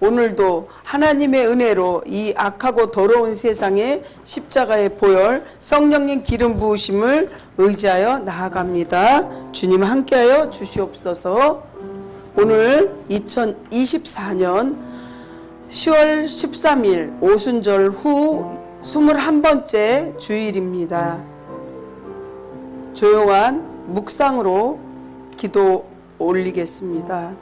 오늘도 하나님의 은혜로 이 악하고 더러운 세상에 십자가의 보혈 성령님 기름 부으심을 의지하여 나아갑니다. 주님 함께하여 주시옵소서. 오늘 2024년 10월 13일 오순절 후 21번째 주일입니다. 조용한 묵상으로 기도 올리겠습니다.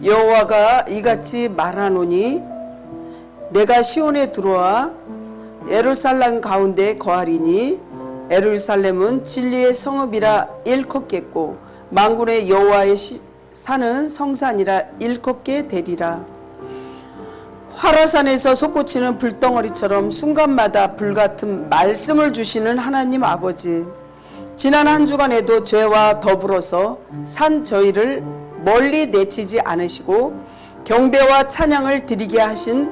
여호와가 이같이 말하노니 내가 시온에 들어와 예루살렘 가운데 거하리니 예루살렘은 진리의 성읍이라 일컫겠고 만군의 여호와의 사는 성산이라 일컫게 되리라. 화라산에서 솟구치는 불덩어리처럼 순간마다 불같은 말씀을 주시는 하나님 아버지, 지난 한 주간에도 죄와 더불어서 산 저희를 멀리 내치지 않으시고 경배와 찬양을 드리게 하신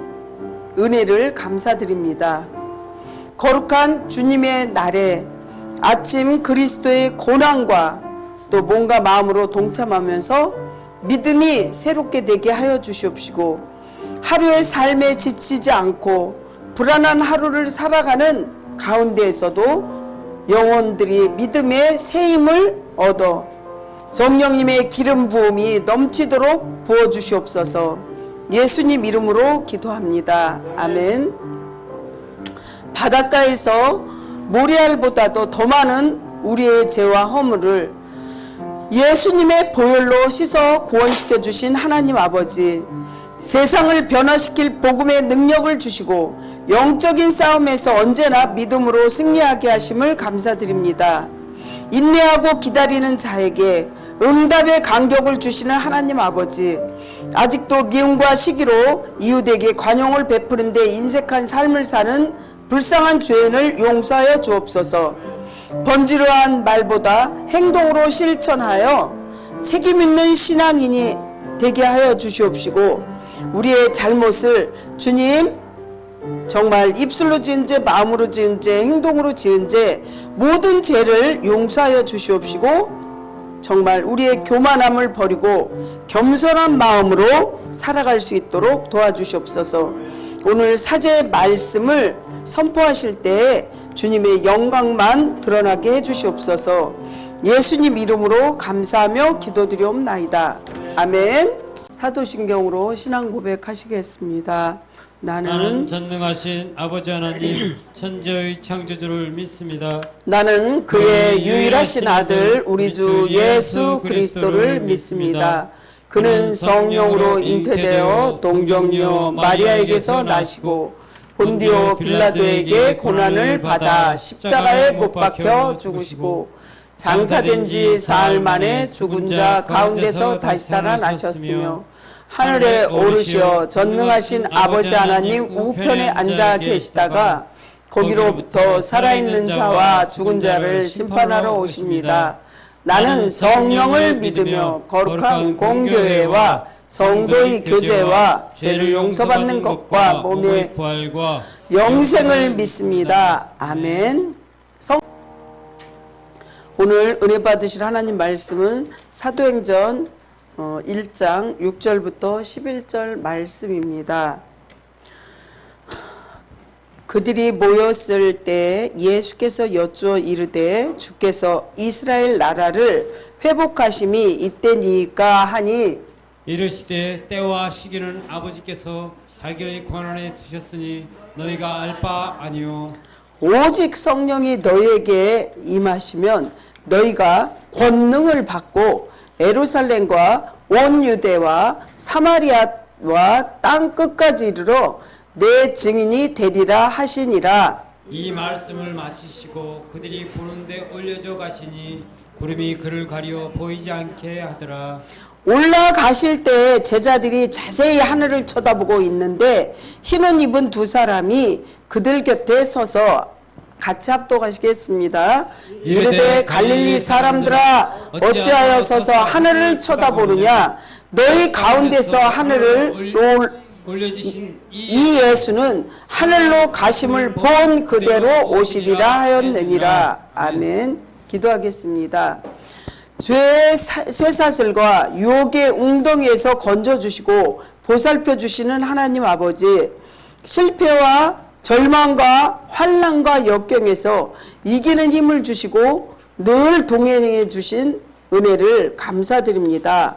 은혜를 감사드립니다. 거룩한 주님의 날에 아침 그리스도의 고난과 또 몸과 마음으로 동참하면서 믿음이 새롭게 되게 하여 주시옵시고 하루의 삶에 지치지 않고 불안한 하루를 살아가는 가운데에서도 영혼들이 믿음의 새 힘을 얻어 성령님의 기름 부음이 넘치도록 부어주시옵소서. 예수님 이름으로 기도합니다. 아멘. 바닷가에서 모리알보다도 더 많은 우리의 죄와 허물을 예수님의 보혈로 씻어 구원시켜 주신 하나님 아버지, 세상을 변화시킬 복음의 능력을 주시고 영적인 싸움에서 언제나 믿음으로 승리하게 하심을 감사드립니다. 인내하고 기다리는 자에게 응답의 간격을 주시는 하나님 아버지, 아직도 미움과 시기로 이웃에게 관용을 베푸는 데 인색한 삶을 사는 불쌍한 죄인을 용서하여 주옵소서. 번지르한 말보다 행동으로 실천하여 책임 있는 신앙인이 되게 하여 주시옵시고 우리의 잘못을 주님 정말 입술로 지은 죄, 마음으로 지은 죄, 행동으로 지은 죄 모든 죄를 용서하여 주시옵시고 정말 우리의 교만함을 버리고 겸손한 마음으로 살아갈 수 있도록 도와주시옵소서. 오늘 사제의 말씀을 선포하실 때에 주님의 영광만 드러나게 해주시옵소서. 예수님 이름으로 감사하며 기도드리옵나이다. 아멘. 사도신경으로 신앙 고백하시겠습니다. 나는 전능하신 아버지 하나님 천지의 창조주를 믿습니다. 나는 그의 유일하신 아들 우리 주 예수 그리스도를 믿습니다. 그는 성령으로 잉태되어 동정녀 마리아에게서 나시고 본디오 빌라도에게 고난을 받아 십자가에 못 박혀 죽으시고 장사된 지 사흘 만에 죽은 자 가운데서 다시 살아나셨으며 하늘에 오르시어 전능하신 아버지 하나님 우편에 앉아 계시다가 거기로부터 살아있는 자와 죽은 자를 심판하러 오십니다. 나는 성령을 믿으며 거룩한 공교회와 성도의 교제와 죄를 용서받는 것과 몸의 부활과 영생을 믿습니다. 아멘. 오늘 은혜 받으실 하나님 말씀은 사도행전 1장 6절부터 11절 말씀입니다. 그들이 모였을 때 예수께서 여쭈어 이르되 주께서 이스라엘 나라를 회복하심이 이때니까 하니 이르시되 때와 시기는 아버지께서 자기의 권한에 두셨으니 너희가 알 바 아니요 오직 성령이 너희에게 임하시면 너희가 권능을 받고 예루살렘과 온 유대와 사마리아와 땅 끝까지 이르러 내 증인이 되리라 하시니라. 이 말씀을 마치시고 그들이 보는데 올려져 가시니 구름이 그를 가려 보이지 않게 하더라. 올라가실 때 제자들이 자세히 하늘을 쳐다보고 있는데 흰옷 입은 두 사람이 그들 곁에 서서 같이 합독하시겠습니다. 이르되 갈릴리 사람들아 어찌하여 서서 하늘을 쳐다보느냐. 너희 가운데서 하늘을 올려주신 이 예수는 하늘로 가심을 본 그대로 오시리라 하였느니라. 아멘. 기도하겠습니다. 죄의 쇠사슬과 유혹의 웅덩이에서 건져주시고 보살펴 주시는 하나님 아버지, 실패와 절망과 환난과 역경에서 이기는 힘을 주시고 늘 동행해 주신 은혜를 감사드립니다.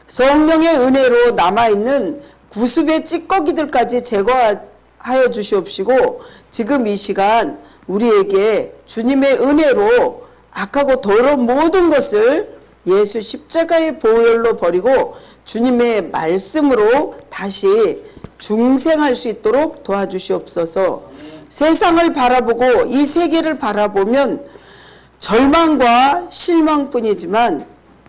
성령의 은혜로 남아있는 구습의 찌꺼기들까지 제거하여 주시옵시고 지금 이 시간 우리에게 주님의 은혜로 악하고 더러운 모든 것을 예수 십자가의 보혈로 버리고 주님의 말씀으로 다시 중생할 수 있도록 도와주시옵소서. 세상을 바라보고 이 세계를 바라보면 절망과 실망뿐이지만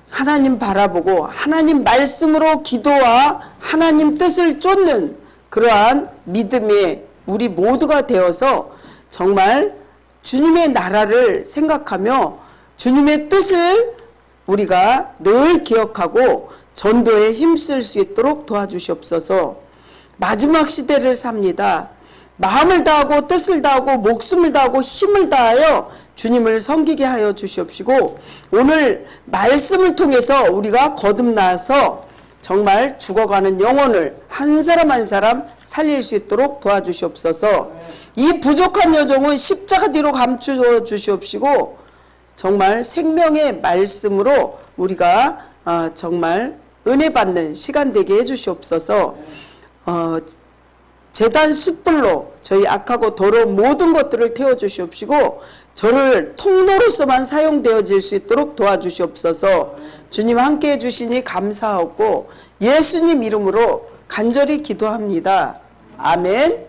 하나님 바라보고 하나님 말씀으로 기도와 하나님 뜻을 쫓는 그러한 믿음의 우리 모두가 되어서 정말 주님의 나라를 생각하며 주님의 뜻을 우리가 늘 기억하고 전도에 힘쓸 수 있도록 도와주시옵소서. 마지막 시대를 삽니다. 마음을 다하고 뜻을 다하고 목숨을 다하고 힘을 다하여 주님을 섬기게 하여 주시옵시고 오늘 말씀을 통해서 우리가 거듭나서 정말 죽어가는 영혼을 한 사람 한 사람 살릴 수 있도록 도와주시옵소서. 이 부족한 여종은 십자가 뒤로 감추어 주시옵시고 정말 생명의 말씀으로 우리가 정말 은혜 받는 시간 되게 해주시옵소서. 제단 숯불로 저희 악하고 더러운 모든 것들을 태워주시옵시고 저를 통로로서만 사용되어질 수 있도록 도와주시옵소서. 주님 함께 해주시니 감사하고 예수님 이름으로 간절히 기도합니다. 아멘.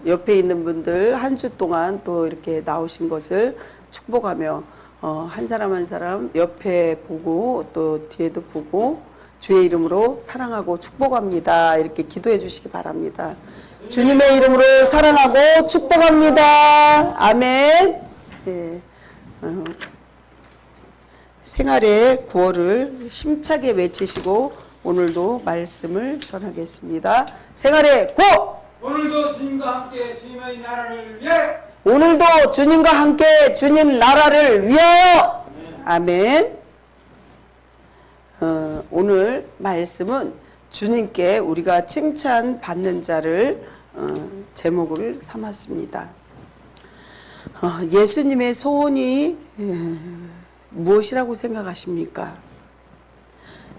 옆에 있는 분들 한 주 동안 또 이렇게 나오신 것을 축복하며 한 사람 한 사람 옆에 보고 또 뒤에도 보고 주의 이름으로 사랑하고 축복합니다. 이렇게 기도해 주시기 바랍니다. 주님의 이름으로 사랑하고 축복합니다. 아멘. 예. 생활의 구호를 힘차게 외치시고 오늘도 말씀을 전하겠습니다. 생활의 구호! 오늘도 주님과 함께 주님의 나라를 위해 오늘도 주님과 함께 주님 나라를 위하여 아멘. 오늘 말씀은 주님께 우리가 칭찬받는 자를 제목을 삼았습니다. 예수님의 소원이 무엇이라고 생각하십니까?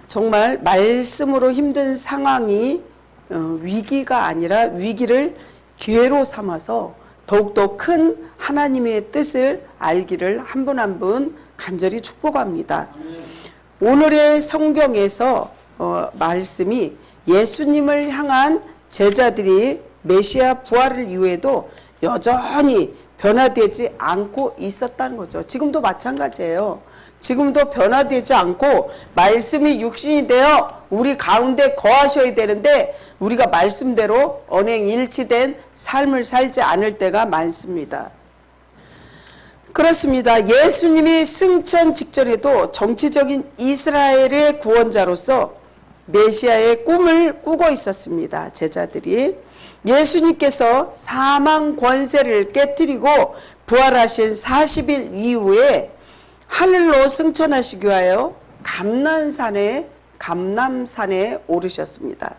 정말 말씀으로 힘든 상황이 위기가 아니라 위기를 기회로 삼아서 더욱더 큰 하나님의 뜻을 알기를 한 분 한 분 간절히 축복합니다. 오늘의 성경에서 말씀이 예수님을 향한 제자들이 메시아 부활을 이후에도 여전히 변화되지 않고 있었다는 거죠. 지금도 마찬가지예요. 지금도 변화되지 않고 말씀이 육신이 되어 우리 가운데 거하셔야 되는데 우리가 말씀대로 언행일치된 삶을 살지 않을 때가 많습니다. 그렇습니다. 예수님이 승천 직전에도 정치적인 이스라엘의 구원자로서 메시아의 꿈을 꾸고 있었습니다. 제자들이 예수님께서 사망 권세를 깨뜨리고 부활하신 40일 이후에 하늘로 승천하시기 위하여 감람산에 오르셨습니다.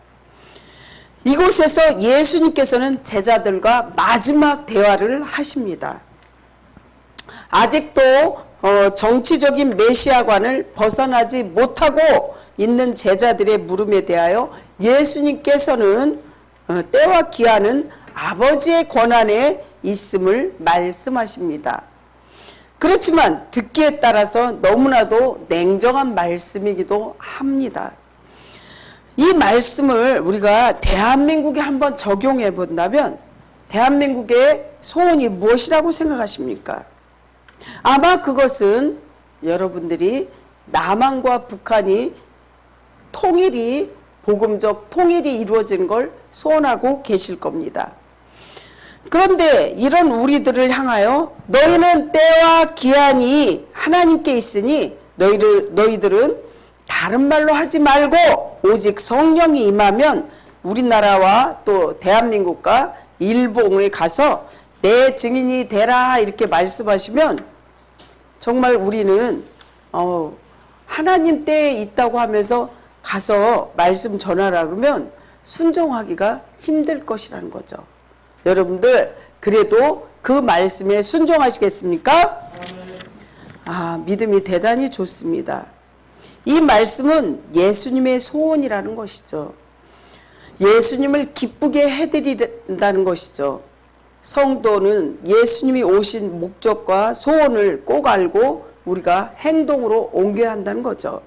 이곳에서 예수님께서는 제자들과 마지막 대화를 하십니다. 아직도 정치적인 메시아관을 벗어나지 못하고 있는 제자들의 물음에 대하여 예수님께서는 때와 기한은 아버지의 권한에 있음을 말씀하십니다. 그렇지만 듣기에 따라서 너무나도 냉정한 말씀이기도 합니다. 이 말씀을 우리가 대한민국에 한번 적용해 본다면 대한민국의 소원이 무엇이라고 생각하십니까? 아마 그것은 여러분들이 남한과 북한이 복음적 통일이 이루어진 걸 소원하고 계실 겁니다. 그런데 이런 우리들을 향하여 너희는 때와 기한이 하나님께 있으니 너희들은 다른 말로 하지 말고 오직 성령이 임하면 우리나라와 또 대한민국과 일본에 가서 내 증인이 되라 이렇게 말씀하시면 정말 우리는 하나님 때에 있다고 하면서 가서 말씀 전하라 그러면 순종하기가 힘들 것이라는 거죠. 여러분들 그래도 그 말씀에 순종하시겠습니까? 믿음이 대단히 좋습니다. 이 말씀은 예수님의 소원이라는 것이죠. 예수님을 기쁘게 해드린다는 것이죠. 성도는 예수님이 오신 목적과 소원을 꼭 알고 우리가 행동으로 옮겨야 한다는 거죠.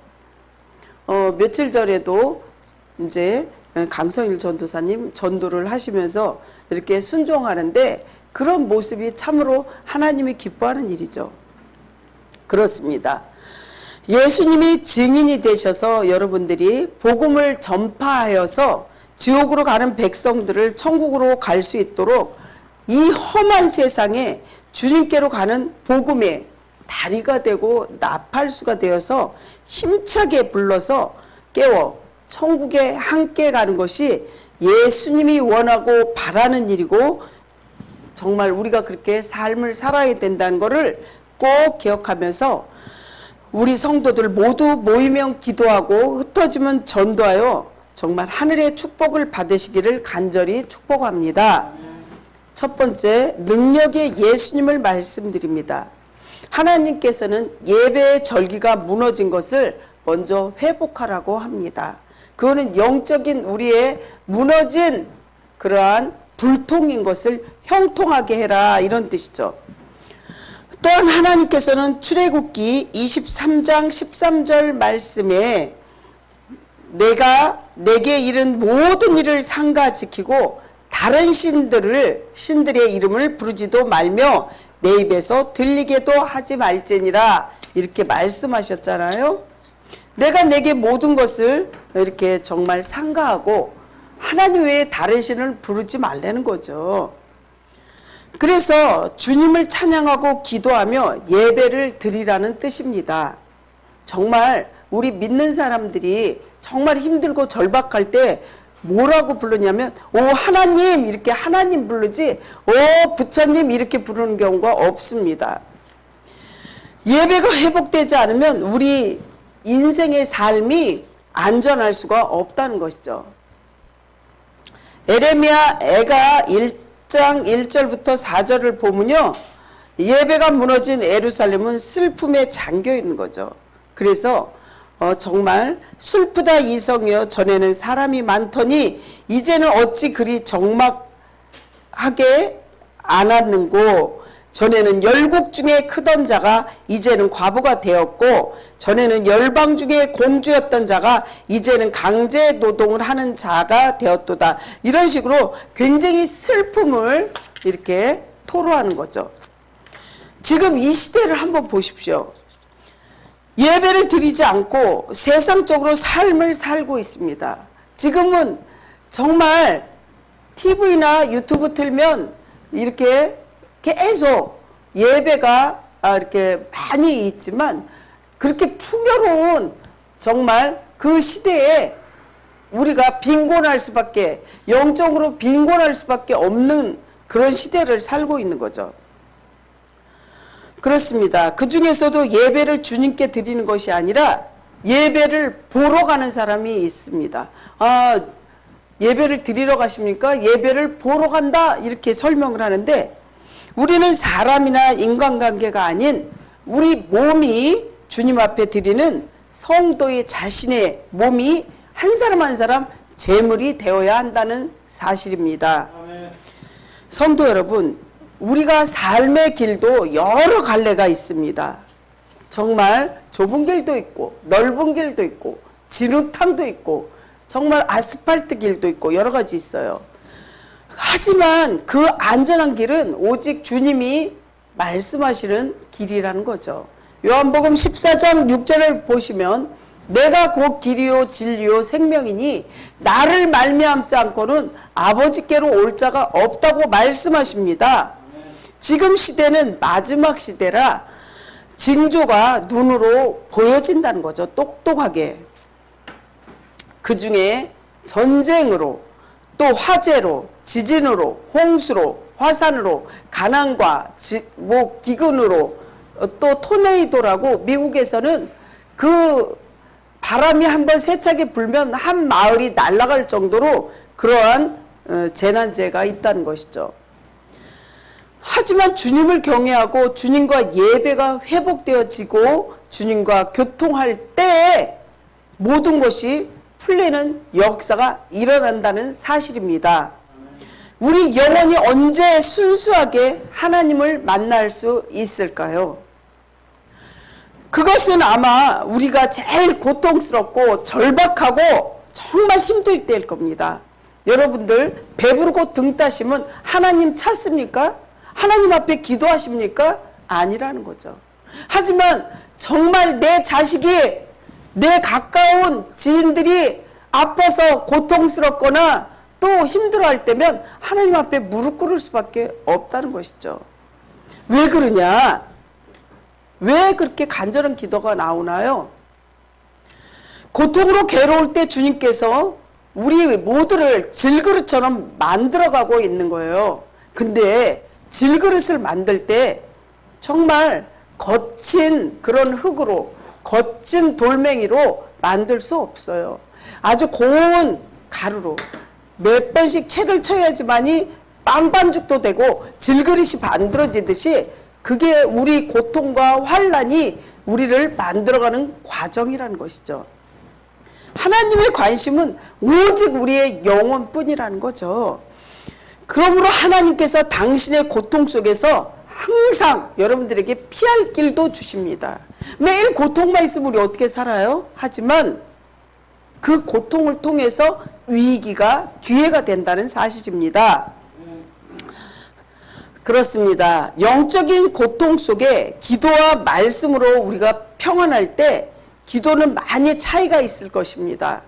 며칠 전에도 이제 강성일 전도사님 전도를 하시면서 이렇게 순종하는데 그런 모습이 참으로 하나님이 기뻐하는 일이죠. 그렇습니다. 예수님이 증인이 되셔서 여러분들이 복음을 전파하여서 지옥으로 가는 백성들을 천국으로 갈 수 있도록 이 험한 세상에 주님께로 가는 복음의 다리가 되고 나팔수가 되어서 힘차게 불러서 깨워 천국에 함께 가는 것이 예수님이 원하고 바라는 일이고 정말 우리가 그렇게 삶을 살아야 된다는 것을 꼭 기억하면서 우리 성도들 모두 모이면 기도하고 흩어지면 전도하여 정말 하늘의 축복을 받으시기를 간절히 축복합니다. 첫 번째, 능력의 예수님을 말씀드립니다. 하나님께서는 예배의 절기가 무너진 것을 먼저 회복하라고 합니다. 그거는 영적인 우리의 무너진 그러한 불통인 것을 형통하게 해라 이런 뜻이죠. 또한 하나님께서는 출애굽기 23장 13절 말씀에 내가 내게 이른 모든 일을 삼가 지키고 다른 신들의 이름을 부르지도 말며 내 입에서 들리게도 하지 말지니라 이렇게 말씀하셨잖아요. 내가 내게 모든 것을 이렇게 정말 삼가하고 하나님 외에 다른 신을 부르지 말라는 거죠. 그래서 주님을 찬양하고 기도하며 예배를 드리라는 뜻입니다. 정말 우리 믿는 사람들이 정말 힘들고 절박할 때 뭐라고 부르냐면 오 하나님 이렇게 하나님 부르지 오 부처님 이렇게 부르는 경우가 없습니다. 예배가 회복되지 않으면 우리 인생의 삶이 안전할 수가 없다는 것이죠. 에레미야 애가 1장 1절부터 4절을 보면요. 예배가 무너진 예루살렘은 슬픔에 잠겨 있는 거죠. 그래서 정말 슬프다 이성이여 전에는 사람이 많더니 이제는 어찌 그리 적막하게 않았는고 전에는 열국 중에 크던 자가 이제는 과부가 되었고 전에는 열방 중에 공주였던 자가 이제는 강제 노동을 하는 자가 되었도다. 이런 식으로 굉장히 슬픔을 이렇게 토로하는 거죠. 지금 이 시대를 한번 보십시오. 예배를 드리지 않고 세상적으로 삶을 살고 있습니다. 지금은 정말 TV나 유튜브 틀면 이렇게 계속 예배가 이렇게 많이 있지만 그렇게 풍요로운 정말 그 시대에 우리가 빈곤할 수밖에 영적으로 빈곤할 수밖에 없는 그런 시대를 살고 있는 거죠. 그렇습니다. 그 중에서도 예배를 주님께 드리는 것이 아니라 예배를 보러 가는 사람이 있습니다. 예배를 드리러 가십니까? 예배를 보러 간다 이렇게 설명을 하는데 우리는 사람이나 인간관계가 아닌 우리 몸이 주님 앞에 드리는 성도의 자신의 몸이 한 사람 한 사람 제물이 되어야 한다는 사실입니다. 성도 여러분, 우리가 삶의 길도 여러 갈래가 있습니다. 정말 좁은 길도 있고 넓은 길도 있고 진흙탕도 있고 정말 아스팔트 길도 있고 여러 가지 있어요. 하지만 그 안전한 길은 오직 주님이 말씀하시는 길이라는 거죠. 요한복음 14장 6절을 보시면 내가 곧 길이요 진리요 생명이니 나를 말미암지 않고는 아버지께로 올 자가 없다고 말씀하십니다. 지금 시대는 마지막 시대라 징조가 눈으로 보여진다는 거죠. 똑똑하게. 그 중에 전쟁으로 또 화재로 지진으로 홍수로 화산으로 가난과 기근으로 또 토네이도라고 미국에서는 그 바람이 한번 세차게 불면 한 마을이 날아갈 정도로 그러한 재난재해가 있다는 것이죠. 하지만 주님을 경외하고 주님과 예배가 회복되어지고 주님과 교통할 때에 모든 것이 풀리는 역사가 일어난다는 사실입니다. 우리 영혼이 언제 순수하게 하나님을 만날 수 있을까요? 그것은 아마 우리가 제일 고통스럽고 절박하고 정말 힘들 때일 겁니다. 여러분들 배부르고 등 따시면 하나님 찾습니까? 하나님 앞에 기도하십니까? 아니라는 거죠. 하지만 정말 내 자식이, 내 가까운 지인들이 아파서 고통스럽거나 또 힘들어할 때면 하나님 앞에 무릎 꿇을 수밖에 없다는 것이죠. 왜 그러냐? 왜 그렇게 간절한 기도가 나오나요? 고통으로 괴로울 때 주님께서 우리 모두를 질그릇처럼 만들어가고 있는 거예요. 근데 질그릇을 만들 때 정말 거친 그런 흙으로, 거친 돌멩이로 만들 수 없어요. 아주 고운 가루로 몇 번씩 채를 쳐야지만이 빵반죽도 되고 질그릇이 만들어지듯이 그게 우리 고통과 환난이 우리를 만들어가는 과정이라는 것이죠. 하나님의 관심은 오직 우리의 영혼뿐이라는 거죠. 그러므로 하나님께서 당신의 고통 속에서 항상 여러분들에게 피할 길도 주십니다. 매일 고통만 있으면 우리 어떻게 살아요? 하지만 그 고통을 통해서 위기가 기회가 된다는 사실입니다. 그렇습니다. 영적인 고통 속에 기도와 말씀으로 우리가 평안할 때 기도는 많이 차이가 있을 것입니다.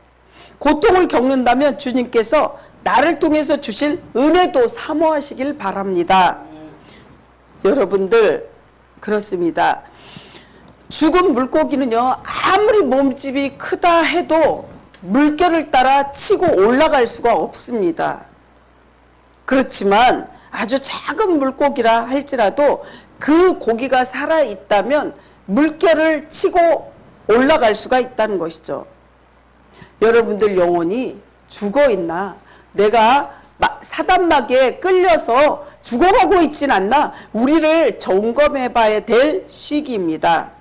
고통을 겪는다면 주님께서 나를 통해서 주실 은혜도 사모하시길 바랍니다. 여러분들 그렇습니다. 죽은 물고기는요, 아무리 몸집이 크다 해도 물결을 따라 치고 올라갈 수가 없습니다. 그렇지만 아주 작은 물고기라 할지라도 그 고기가 살아있다면 물결을 치고 올라갈 수가 있다는 것이죠. 여러분들 영혼이 죽어있나? 내가 사단막에 끌려서 죽어가고 있진 않나? 우리를 점검해 봐야 될 시기입니다.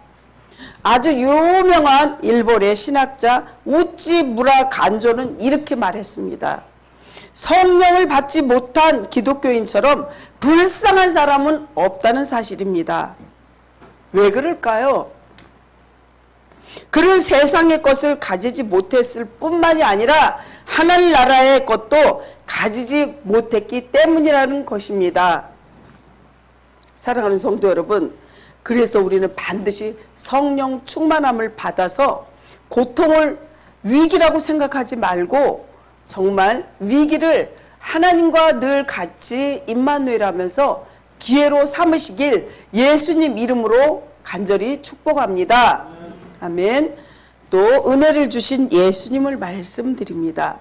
아주 유명한 일본의 신학자 우찌 무라 간조는 이렇게 말했습니다. 성령을 받지 못한 기독교인처럼 불쌍한 사람은 없다는 사실입니다. 왜 그럴까요? 그는 세상의 것을 가지지 못했을 뿐만이 아니라 하나님 나라의 것도 가지지 못했기 때문이라는 것입니다. 사랑하는 성도 여러분, 그래서 우리는 반드시 성령 충만함을 받아서 고통을 위기라고 생각하지 말고 정말 위기를 하나님과 늘 같이 임마누엘 하면서 기회로 삼으시길 예수님 이름으로 간절히 축복합니다. 아멘. 또 은혜를 주신 예수님을 말씀드립니다.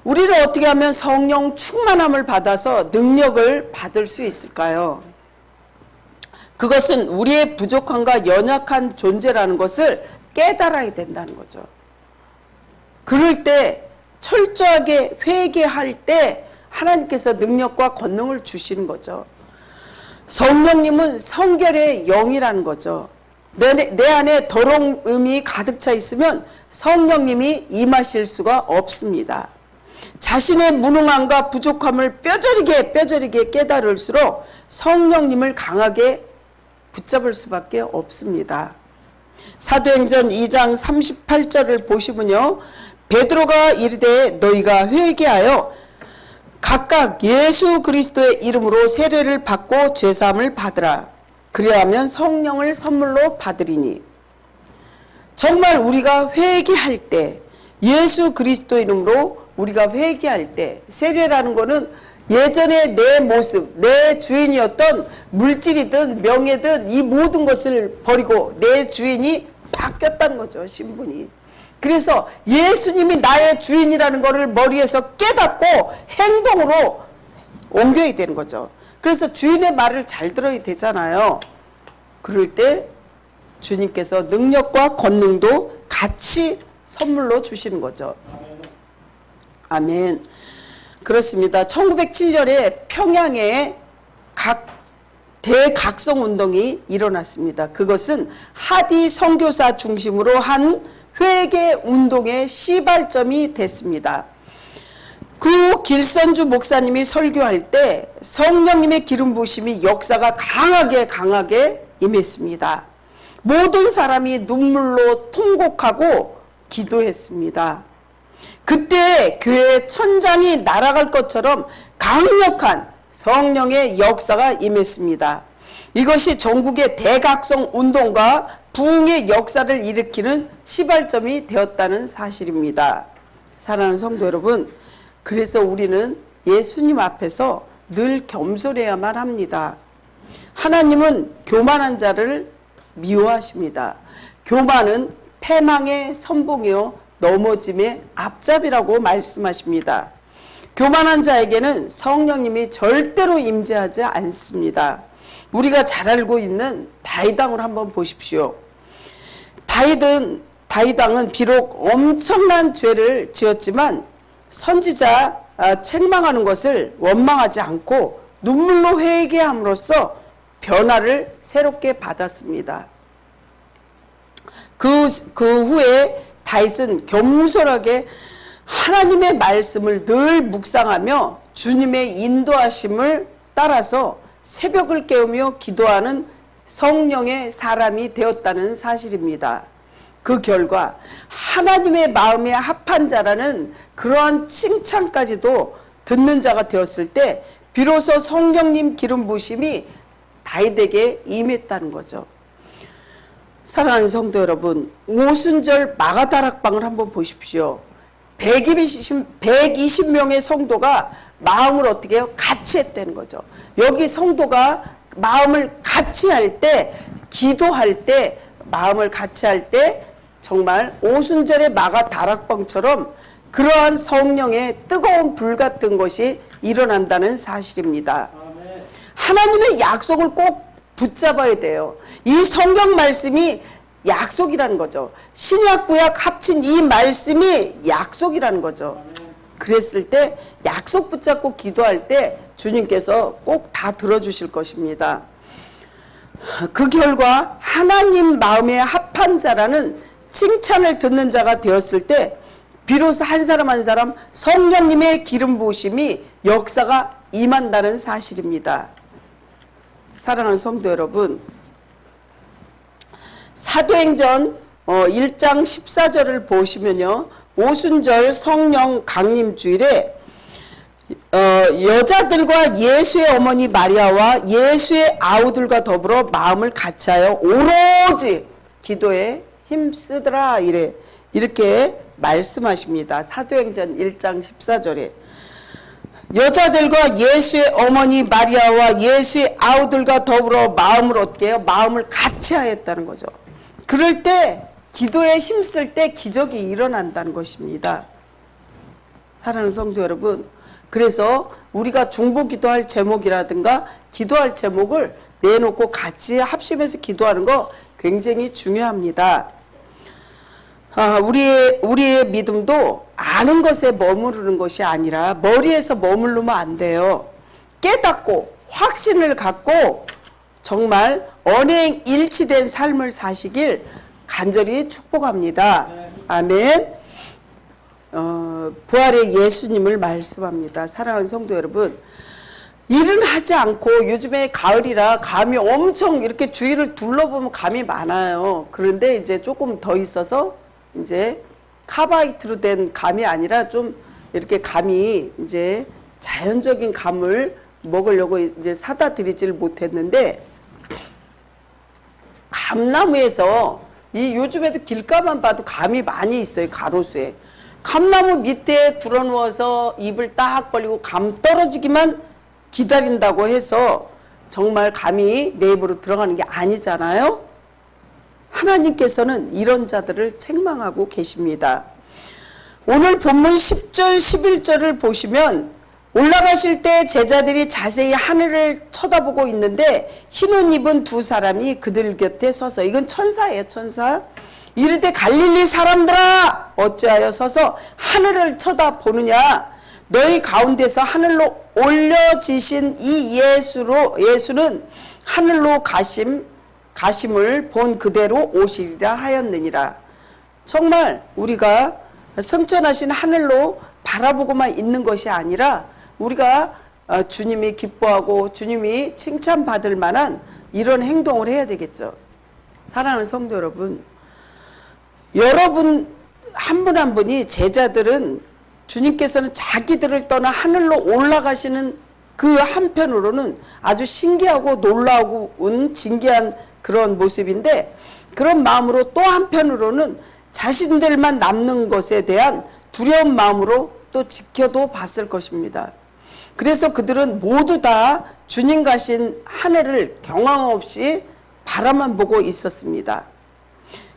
우리는 어떻게 하면 성령 충만함을 받아서 능력을 받을 수 있을까요? 그것은 우리의 부족함과 연약한 존재라는 것을 깨달아야 된다는 거죠. 그럴 때 철저하게 회개할 때 하나님께서 능력과 권능을 주시는 거죠. 성령님은 성결의 영이라는 거죠. 내 안에 더러움이 가득 차 있으면 성령님이 임하실 수가 없습니다. 자신의 무능함과 부족함을 뼈저리게 깨달을수록 성령님을 강하게 붙잡을 수밖에 없습니다. 사도행전 2장 38절을 보시면요, 베드로가 이르되 너희가 회개하여 각각 예수 그리스도의 이름으로 세례를 받고 죄사함을 받으라. 그리하면 성령을 선물로 받으리니. 정말 우리가 회개할 때, 예수 그리스도 이름으로 우리가 회개할 때, 세례라는 것은 예전에 내 모습, 내 주인이었던 물질이든 명예든 이 모든 것을 버리고 내 주인이 바뀌었다는 거죠, 신분이. 그래서 예수님이 나의 주인이라는 것을 머리에서 깨닫고 행동으로 옮겨야 되는 거죠. 그래서 주인의 말을 잘 들어야 되잖아요. 그럴 때 주님께서 능력과 권능도 같이 선물로 주시는 거죠. 아멘. 그렇습니다. 1907년에 평양에 대각성 운동이 일어났습니다. 그것은 하디 선교사 중심으로 한 회개 운동의 시발점이 됐습니다. 그 길선주 목사님이 설교할 때 성령님의 기름 부으심이 역사가 강하게 임했습니다. 모든 사람이 눈물로 통곡하고 기도했습니다. 그때 교회 천장이 날아갈 것처럼 강력한 성령의 역사가 임했습니다. 이것이 전국의 대각성 운동과 부흥의 역사를 일으키는 시발점이 되었다는 사실입니다. 사랑하는 성도 여러분, 그래서 우리는 예수님 앞에서 늘 겸손해야만 합니다. 하나님은 교만한 자를 미워하십니다. 교만은 패망의 선봉이요 넘어짐의 앞잡이라고 말씀하십니다. 교만한 자에게는 성령님이 절대로 임재하지 않습니다. 우리가 잘 알고 있는 다윗왕을 한번 보십시오. 다윗왕은 비록 엄청난 죄를 지었지만 선지자 책망하는 것을 원망하지 않고 눈물로 회개함으로써 변화를 새롭게 받았습니다. 그 후에 다윗은 겸손하게 하나님의 말씀을 늘 묵상하며 주님의 인도하심을 따라서 새벽을 깨우며 기도하는 성령의 사람이 되었다는 사실입니다. 그 결과 하나님의 마음에 합한 자라는 그러한 칭찬까지도 듣는 자가 되었을 때 비로소 성령님 기름 부으심이 다윗에게 임했다는 거죠. 사랑하는 성도 여러분, 오순절 마가다락방을 한번 보십시오. 120명의 성도가 마음을 어떻게 해요? 같이 했다는 거죠. 여기 성도가 마음을 같이 할 때, 기도할 때, 마음을 같이 할 때 정말 오순절의 마가다락방처럼 그러한 성령의 뜨거운 불 같은 것이 일어난다는 사실입니다. 하나님의 약속을 꼭 붙잡아야 돼요. 이 성경 말씀이 약속이라는 거죠. 신약 구약 합친 이 말씀이 약속이라는 거죠. 그랬을 때 약속 붙잡고 기도할 때 주님께서 꼭 다 들어주실 것입니다. 그 결과 하나님 마음에 합한 자라는 칭찬을 듣는 자가 되었을 때 비로소 한 사람 한 사람 성령님의 기름 부으심이 역사가 임한다는 사실입니다. 사랑하는 성도 여러분, 사도행전 1장 14절을 보시면요, 오순절 성령 강림 주일에 여자들과 예수의 어머니 마리아와 예수의 아우들과 더불어 마음을 같이하여 오로지 기도에 힘쓰더라 이렇게 말씀하십니다. 사도행전 1장 14절에 여자들과 예수의 어머니 마리아와 예수의 아우들과 더불어 마음을 어떻게 해요? 마음을 같이 하였다는 거죠. 그럴 때 기도에 힘쓸 때 기적이 일어난다는 것입니다. 사랑하는 성도 여러분, 그래서 우리가 중보 기도할 제목이라든가 기도할 제목을 내놓고 같이 합심해서 기도하는 거 굉장히 중요합니다. 우리의 믿음도 아는 것에 머무르는 것이 아니라 머리에서 머무르면 안 돼요. 깨닫고 확신을 갖고 정말 언행 일치된 삶을 사시길 간절히 축복합니다. 아멘. 부활의 예수님을 말씀합니다. 사랑하는 성도 여러분, 일은 하지 않고 요즘에 가을이라 감이 엄청 이렇게 주위를 둘러보면 감이 많아요. 그런데 이제 조금 더 있어서 이제 카바이트로 된 감이 아니라 좀 이렇게 감이 이제 자연적인 감을 먹으려고 이제 사다 드리질 못했는데, 감나무에서 이 요즘에도 길가만 봐도 감이 많이 있어요. 가로수에 감나무 밑에 들어누워서 입을 딱 벌리고 감 떨어지기만 기다린다고 해서 정말 감이 내 입으로 들어가는 게 아니잖아요. 하나님께서는 이런 자들을 책망하고 계십니다. 오늘 본문 10절 11절을 보시면 올라가실 때 제자들이 자세히 하늘을 쳐다보고 있는데 흰옷 입은 두 사람이 그들 곁에 서서, 이건 천사예요, 천사. 이르되 갈릴리 사람들아 어찌하여 서서 하늘을 쳐다보느냐. 너희 가운데서 하늘로 올려지신 이 예수는 하늘로 가심을 본 그대로 오시리라 하였느니라. 정말 우리가 승천하신 하늘로 바라보고만 있는 것이 아니라 우리가 주님이 기뻐하고 주님이 칭찬받을 만한 이런 행동을 해야 되겠죠. 사랑하는 성도 여러분, 여러분 한 분 한 분이, 제자들은 주님께서는 자기들을 떠나 하늘로 올라가시는 그 한편으로는 아주 신기하고 놀라운 진귀한 그런 모습인데, 그런 마음으로 또 한편으로는 자신들만 남는 것에 대한 두려운 마음으로 또 지켜도 봤을 것입니다. 그래서 그들은 모두 다 주님 가신 하늘을 경황 없이 바라만 보고 있었습니다.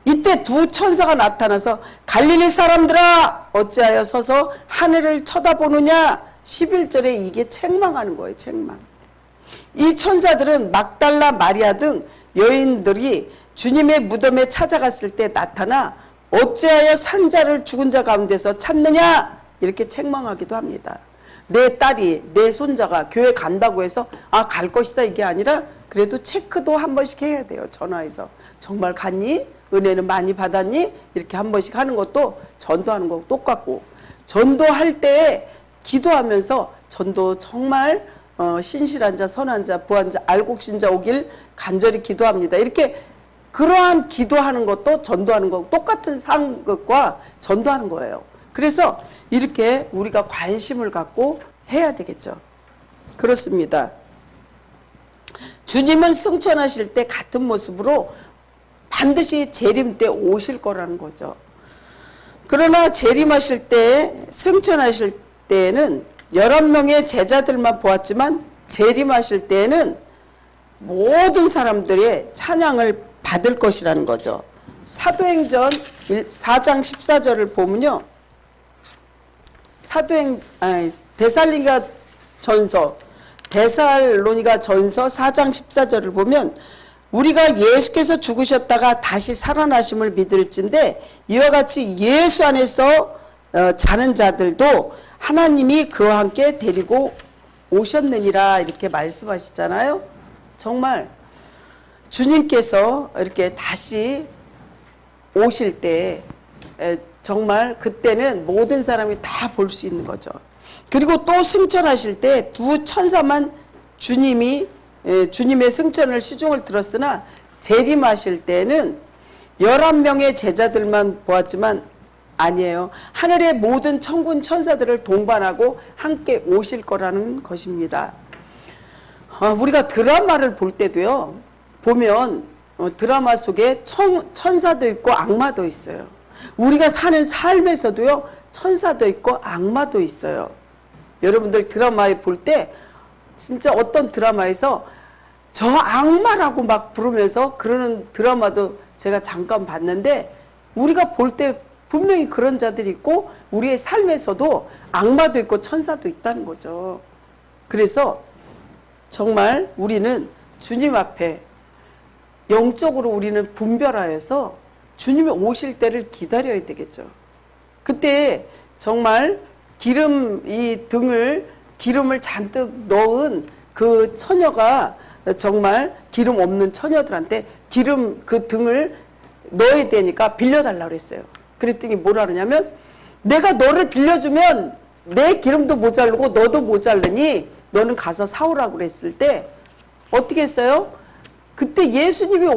이때 두 천사가 나타나서 갈릴리 사람들아 어찌하여 서서 하늘을 쳐다보느냐. 11절에 이게 책망하는 거예요. 책망. 이 천사들은 막달라 마리아 등 여인들이 주님의 무덤에 찾아갔을 때 나타나 어찌하여 산자를 죽은 자 가운데서 찾느냐 이렇게 책망하기도 합니다. 내 딸이, 내 손자가 교회 간다고 해서 갈 것이다 이게 아니라 그래도 체크도 한 번씩 해야 돼요. 전화해서 정말 갔니? 은혜는 많이 받았니? 이렇게 한 번씩 하는 것도 전도하는 거고 똑같고, 전도할 때 기도하면서 전도 정말 신실한 자, 선한 자, 부한 자, 알곡신자 오길 간절히 기도합니다. 이렇게 그러한 기도하는 것도 전도하는 거고 똑같은 상극과 전도하는 거예요. 그래서 이렇게 우리가 관심을 갖고 해야 되겠죠. 그렇습니다. 주님은 승천하실 때 같은 모습으로 반드시 재림 때 오실 거라는 거죠. 그러나 재림하실 때, 승천하실 때에는 11명의 제자들만 보았지만 재림하실 때에는 모든 사람들의 찬양을 받을 것이라는 거죠. 사도행전 4장 14절을 보면요. 데살로니가 전서 4장 14절을 보면 우리가 예수께서 죽으셨다가 다시 살아나심을 믿을진데 이와 같이 예수 안에서 자는 자들도 하나님이 그와 함께 데리고 오셨느니라 이렇게 말씀하시잖아요. 정말 주님께서 이렇게 다시 오실 때 정말 그때는 모든 사람이 다 볼 수 있는 거죠. 그리고 또 승천하실 때 두 천사만 주님의 승천을 시중을 들었으나 재림하실 때는 11명의 제자들만 보았지만 아니에요. 하늘의 모든 천군 천사들을 동반하고 함께 오실 거라는 것입니다. 우리가 드라마를 볼 때도요. 보면 드라마 속에 천사도 있고 악마도 있어요. 우리가 사는 삶에서도요. 천사도 있고 악마도 있어요. 여러분들 드라마에 볼 때 진짜 어떤 드라마에서 저 악마라고 막 부르면서 그러는 드라마도 제가 잠깐 봤는데 우리가 볼 때 분명히 그런 자들이 있고 우리의 삶에서도 악마도 있고 천사도 있다는 거죠. 그래서 정말 우리는 주님 앞에 영적으로 우리는 분별하여서 주님이 오실 때를 기다려야 되겠죠. 그때 정말 기름을 잔뜩 넣은 그 처녀가 정말 기름 없는 처녀들한테 그 등을 넣어야 되니까 빌려달라고 그랬어요. 그랬더니 뭐라 그러냐면 내가 너를 빌려주면 내 기름도 모자르고 너도 모자르니 너는 가서 사오라고 그랬을 때 어떻게 했어요? 그때 예수님이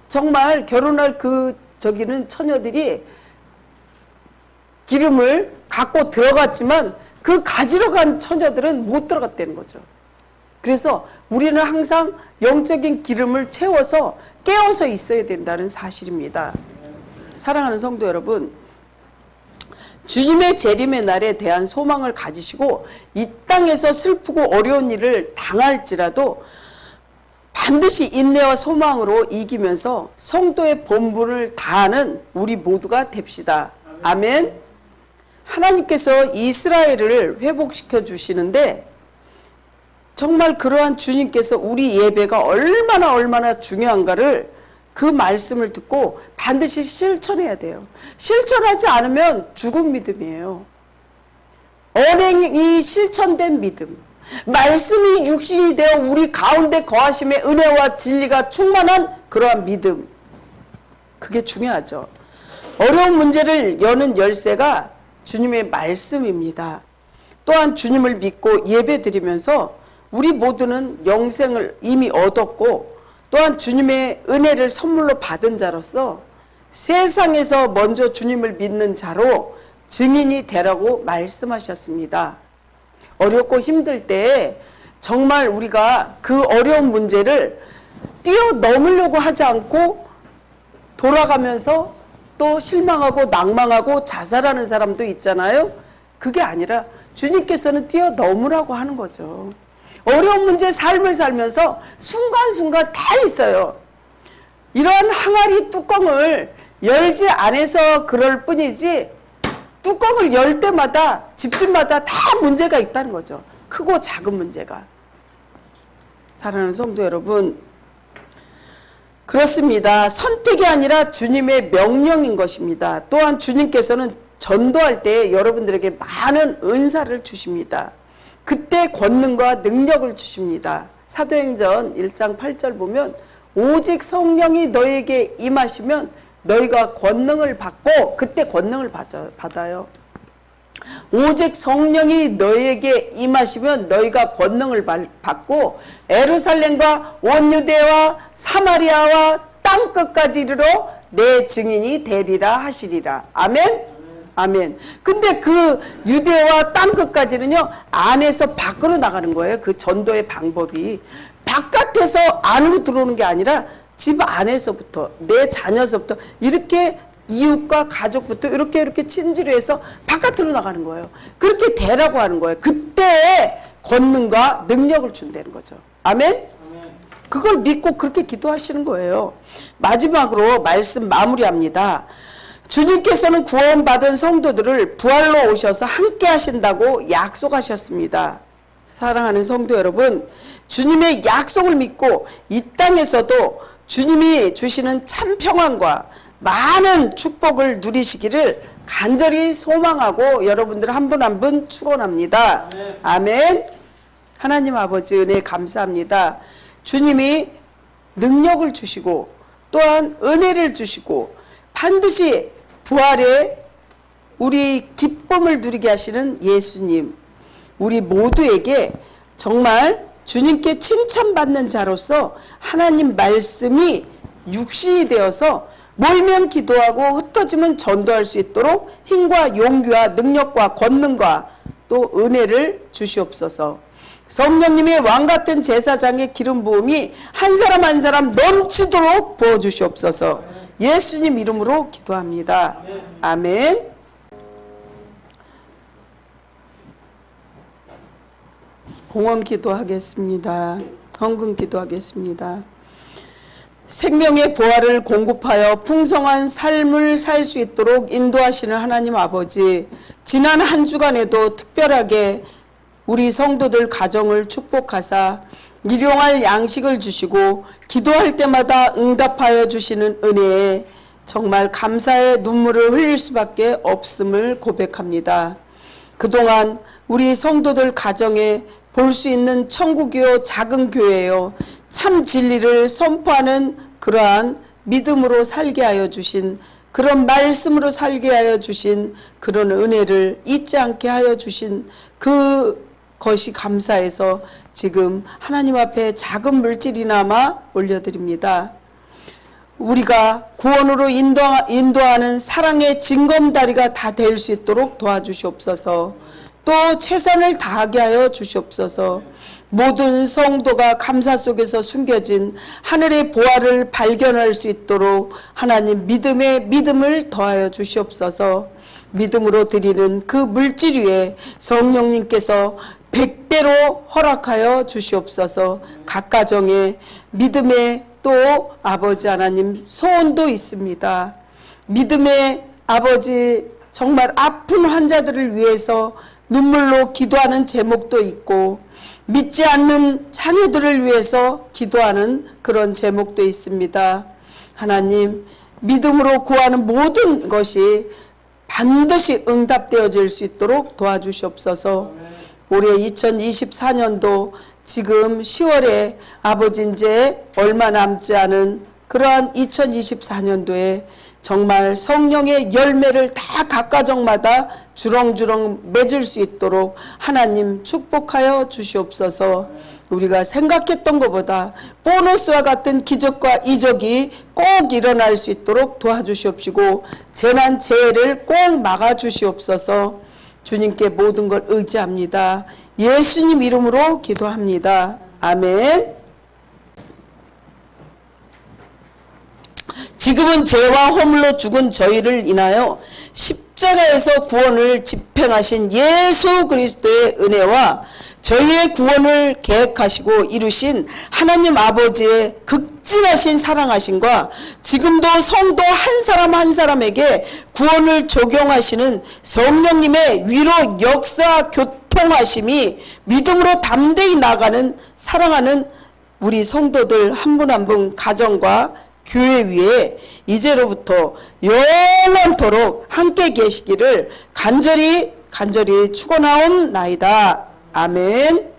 정말 결혼할 저기는 처녀들이 기름을 갖고 들어갔지만 그 가지러 간 처녀들은 못 들어갔다는 거죠. 그래서 우리는 항상 영적인 기름을 채워서 깨어서 있어야 된다는 사실입니다. 사랑하는 성도 여러분, 주님의 재림의 날에 대한 소망을 가지시고 이 땅에서 슬프고 어려운 일을 당할지라도 반드시 인내와 소망으로 이기면서 성도의 본분을 다하는 우리 모두가 됩시다. 아멘. 하나님께서 이스라엘을 회복시켜 주시는데 정말 그러한 주님께서 우리 예배가 얼마나 중요한가를 그 말씀을 듣고 반드시 실천해야 돼요. 실천하지 않으면 죽은 믿음이에요. 언행이 실천된 믿음, 말씀이 육신이 되어 우리 가운데 거하심의 은혜와 진리가 충만한 그러한 믿음, 그게 중요하죠. 어려운 문제를 여는 열쇠가 주님의 말씀입니다. 또한 주님을 믿고 예배드리면서 우리 모두는 영생을 이미 얻었고 또한 주님의 은혜를 선물로 받은 자로서 세상에서 먼저 주님을 믿는 자로 증인이 되라고 말씀하셨습니다. 어렵고 힘들 때 정말 우리가 그 어려운 문제를 뛰어넘으려고 하지 않고 돌아가면서 또 실망하고 낭망하고 자살하는 사람도 있잖아요. 그게 아니라 주님께서는 뛰어넘으라고 하는 거죠. 어려운 문제 삶을 살면서 순간순간 다 있어요. 이러한 항아리 뚜껑을 열지 않아서 그럴 뿐이지 뚜껑을 열 때마다 집집마다 다 문제가 있다는 거죠. 크고 작은 문제가. 사랑하는 성도 여러분, 그렇습니다. 선택이 아니라 주님의 명령인 것입니다. 또한 주님께서는 전도할 때 여러분들에게 많은 은사를 주십니다. 그때 권능과 능력을 주십니다. 사도행전 1장 8절 보면 오직 성령이 너에게 임하시면 너희가 권능을 받고, 그때 권능을 받아요. 오직 성령이 너에게 임하시면 너희가 권능을 받고 예루살렘과 온 유대와 사마리아와 땅끝까지 이르러 내 증인이 되리라 하시리라. 아멘. 아멘. 근데 그 유대와 땅끝까지는요, 안에서 밖으로 나가는 거예요. 그 전도의 방법이. 바깥에서 안으로 들어오는 게 아니라 집 안에서부터, 내 자녀서부터, 이렇게 이웃과 가족부터 이렇게 친지로 해서 바깥으로 나가는 거예요. 그렇게 되라고 하는 거예요. 그때 권능과 능력을 준다는 거죠. 아멘? 그걸 믿고 그렇게 기도하시는 거예요. 마지막으로 말씀 마무리합니다. 주님께서는 구원받은 성도들을 부활로 오셔서 함께 하신다고 약속하셨습니다. 사랑하는 성도 여러분, 주님의 약속을 믿고 이 땅에서도 주님이 주시는 참 평안과 많은 축복을 누리시기를 간절히 소망하고 여러분들 한 분 한 분 축원합니다. 아멘. 하나님 아버지 은혜 감사합니다. 주님이 능력을 주시고 또한 은혜를 주시고 반드시 부활에 우리 기쁨을 누리게 하시는 예수님, 우리 모두에게 정말 주님께 칭찬받는 자로서 하나님 말씀이 육신이 되어서 모이면 기도하고 흩어지면 전도할 수 있도록 힘과 용기와 능력과 권능과 또 은혜를 주시옵소서. 성령님의 왕같은 제사장의 기름 부음이 한 사람 한 사람 넘치도록 부어주시옵소서. 예수님 이름으로 기도합니다. 아멘. 봉헌 기도하겠습니다. 헌금 기도하겠습니다. 생명의 보화를 공급하여 풍성한 삶을 살 수 있도록 인도하시는 하나님 아버지, 지난 한 주간에도 특별하게 우리 성도들 가정을 축복하사 일용할 양식을 주시고 기도할 때마다 응답하여 주시는 은혜에 정말 감사의 눈물을 흘릴 수밖에 없음을 고백합니다. 그동안 우리 성도들 가정에 볼 수 있는 천국이요 작은 교회요 참 진리를 선포하는 그러한 믿음으로 살게 하여 주신, 그런 말씀으로 살게 하여 주신 그런 은혜를 잊지 않게 하여 주신 그것이 감사해서 지금 하나님 앞에 작은 물질이나마 올려드립니다. 우리가 구원으로 인도하는 사랑의 징검다리가 다 될 수 있도록 도와주시옵소서. 또 최선을 다하게 하여 주시옵소서. 모든 성도가 감사 속에서 숨겨진 하늘의 보화를 발견할 수 있도록 하나님 믿음의 믿음을 더하여 주시옵소서. 믿음으로 드리는 그 물질 위에 성령님께서 100배로 허락하여 주시옵소서. 각 가정에 믿음의 또 아버지 하나님 소원도 있습니다. 믿음의 아버지 정말 아픈 환자들을 위해서 눈물로 기도하는 제목도 있고 믿지 않는 자녀들을 위해서 기도하는 그런 제목도 있습니다. 하나님, 믿음으로 구하는 모든 것이 반드시 응답되어질 수 있도록 도와주시옵소서. 올해 2024년도 지금 10월에 아버지 이제 얼마 남지 않은 그러한 2024년도에 정말 성령의 열매를 다 각 가정마다 주렁주렁 맺을 수 있도록 하나님 축복하여 주시옵소서. 우리가 생각했던 것보다 보너스와 같은 기적과 이적이 꼭 일어날 수 있도록 도와주시옵시고 재난 재해를 꼭 막아주시옵소서. 주님께 모든 걸 의지합니다. 예수님 이름으로 기도합니다. 아멘. 지금은 죄와 허물로 죽은 저희를 인하여 십자가에서 구원을 집행하신 예수 그리스도의 은혜와 저희의 구원을 계획하시고 이루신 하나님 아버지의 극진하신 사랑하심과 지금도 성도 한 사람 한 사람에게 구원을 적용하시는 성령님의 위로 역사 교통하심이 믿음으로 담대히 나가는 사랑하는 우리 성도들 한 분 한 분 가정과 교회 위에 이제로부터 영원토록 함께 계시기를 간절히 축원하옵나이다. 아멘.